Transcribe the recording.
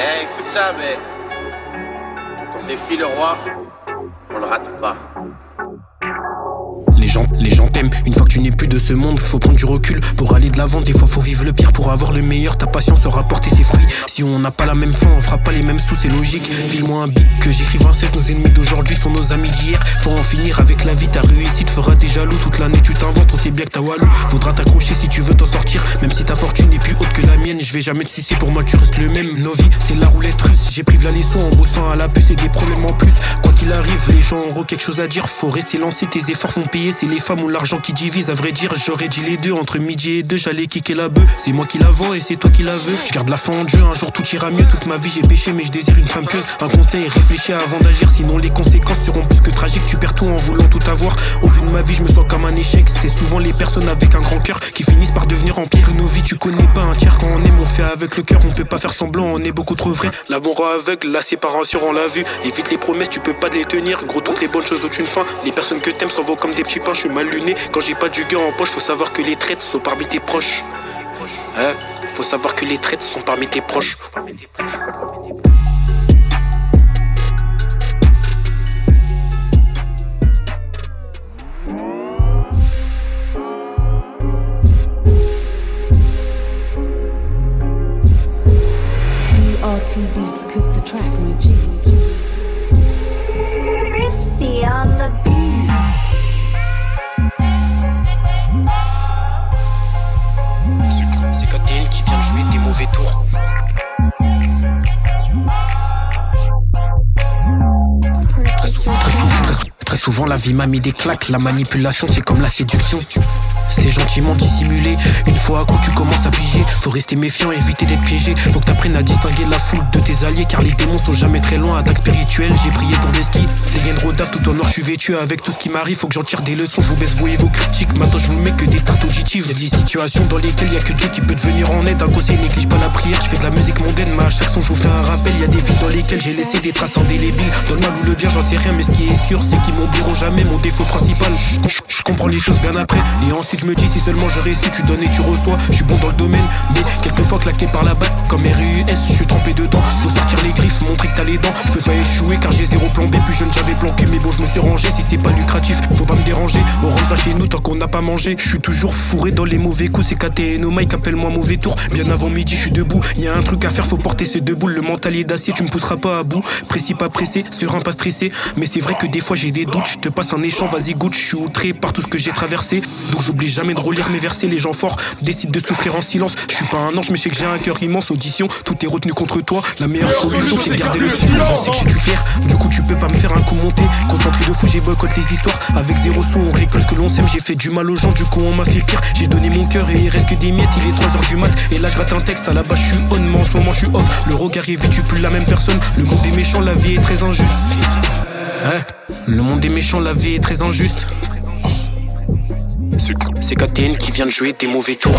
Écoute ça, mais ton défi, le roi, on le rate pas. Les gens t'aiment, une fois que tu n'es plus de ce monde, faut prendre du recul pour aller de l'avant. Des fois faut vivre le pire pour avoir le meilleur. Ta patience saura porter ses fruits. Si on n'a pas la même fin, on fera pas les mêmes sous, c'est logique. File-moi un beat que j'écrive un cesse. Nos ennemis d'aujourd'hui sont nos amis d'hier. Faut en finir avec la vie, ta réussite fera des jaloux. Toute l'année tu t'inventes, on sait bien que t'as walou. Faudra t'accrocher si tu veux t'en sortir. Même si ta fortune est plus haute que la mienne, je vais jamais te sucer, pour moi tu restes le même. Nos vies, c'est la roulette russe. J'ai pris la leçon en bossant à la puce et des problèmes en plus. Quoi qu'il arrive, les gens auront quelque chose à dire. Faut rester lancé, tes efforts font payer. C'est les femmes ou l'argent qui divise, à vrai dire j'aurais dit les deux. Entre midi et deux j'allais kicker la bœuf. C'est moi qui la vends et c'est toi qui la veux. Je garde la fin en jeu, un jour tout ira mieux. Toute ma vie j'ai péché mais je désire une femme pieuse. Un conseil, réfléchis avant d'agir, sinon les conséquences seront plus que tragiques. Tu perds tout en voulant tout avoir. Au vu de ma vie je me sens comme un échec. C'est souvent les personnes avec un grand cœur qui finissent par devenir empire. Nos vies tu connais pas un tiers. Quand on aime on fait avec le cœur. On peut pas faire semblant, on est beaucoup trop vrai. L'amour aveugle, la séparation on l'a vu. Évite les promesses, tu peux pas les tenir. Gros, toutes les bonnes choses ont une fin. Les personnes que t'aimes s'en vont comme des petits pains. Je suis mal luné quand j'ai pas du gain en poche. Faut savoir que les traites sont parmi tes proches. Faut savoir que les traites sont parmi tes proches. URT Beats cook the track, my G. Christy on the beat. C'est KTN qui vient de jouer des mauvais tours. Très souvent la vie m'a mis des claques. La manipulation c'est comme la séduction. C'est gentiment dissimulé. Une fois à coup tu commences à piger. Faut rester méfiant, éviter d'être piégé. Faut que t'apprennes à distinguer la foule de tes alliés. Car les démons sont jamais très loin. Attaque spirituelle, j'ai prié pour des skis. Les gaines rodave tout en noir, je suis vêtu. Avec tout ce qui m'arrive, faut que j'en tire des leçons. Je vous baisse, voyez vos critiques. Maintenant je vous mets que des tartes auditives. Y'a des situations dans lesquelles y'a que Dieu qui peut te venir en aide. Un conseil, néglige pas la prière. Je fais de la musique mondaine, mais à chaque son je vous fais un rappel. Y'a des vies dans lesquelles j'ai laissé des traces indélébiles. Dans le mal ou le bien, j'en sais rien. Mais ce qui est sûr, c'est qu'ils m'oublieront jamais mon défaut principal. Je comprends les choses bien après. Et ensuite je me dis si seulement je réussis, tu donnes et tu reçois. Je suis bon dans le domaine, mais quelquefois claqué par la batte. Comme RUS, je suis trempé dedans. Faut sortir les griffes, montrer que t'as les dents. Je peux pas échouer car j'ai zéro plan B. Plus jeune j'avais plan cul, mais bon je me suis rangé. Si c'est pas lucratif, faut pas me déranger. On rentre pas chez nous tant qu'on n'a pas mangé. Je suis toujours fourré dans les mauvais coups. C'est KTN au mic, appelle-moi mauvais tour. Bien avant midi je suis debout. Y'a un truc à faire, faut porter ces deux boules. Le mental est d'acier, tu me pousseras pas à bout. Précis pas pressé, serein pas stressé. Mais c'est vrai que des fois j'ai des doutes. Je te passe un échange, vas-y goûte. Je suis outré par tout ce que j'ai traversé. Donc j'oublie jamais de relire mes versets. Les gens forts décident de souffrir en silence. Je suis pas un ange mais je sais que j'ai un cœur immense. Audition, tout est retenu contre toi. La meilleure solution c'est de garder le silence. Je sais que j'ai dû faire, du coup tu peux pas me faire un coup monté. Concentré de fou, j'ai boycott les histoires. Avec zéro son on récolte ce que l'on sème. J'ai fait du mal aux gens, du coup on m'a fait pire. J'ai donné mon cœur et il reste que des miettes. Il est 3h du mat et là je gratte un texte. À la base je suis on, mais en ce moment je suis off. Le regard est vite, je suis plus la même personne. Le monde est méchant, la vie est très injuste. Le monde est méchant, la vie est très injuste. C'est KTN qui vient de jouer des mauvais tours.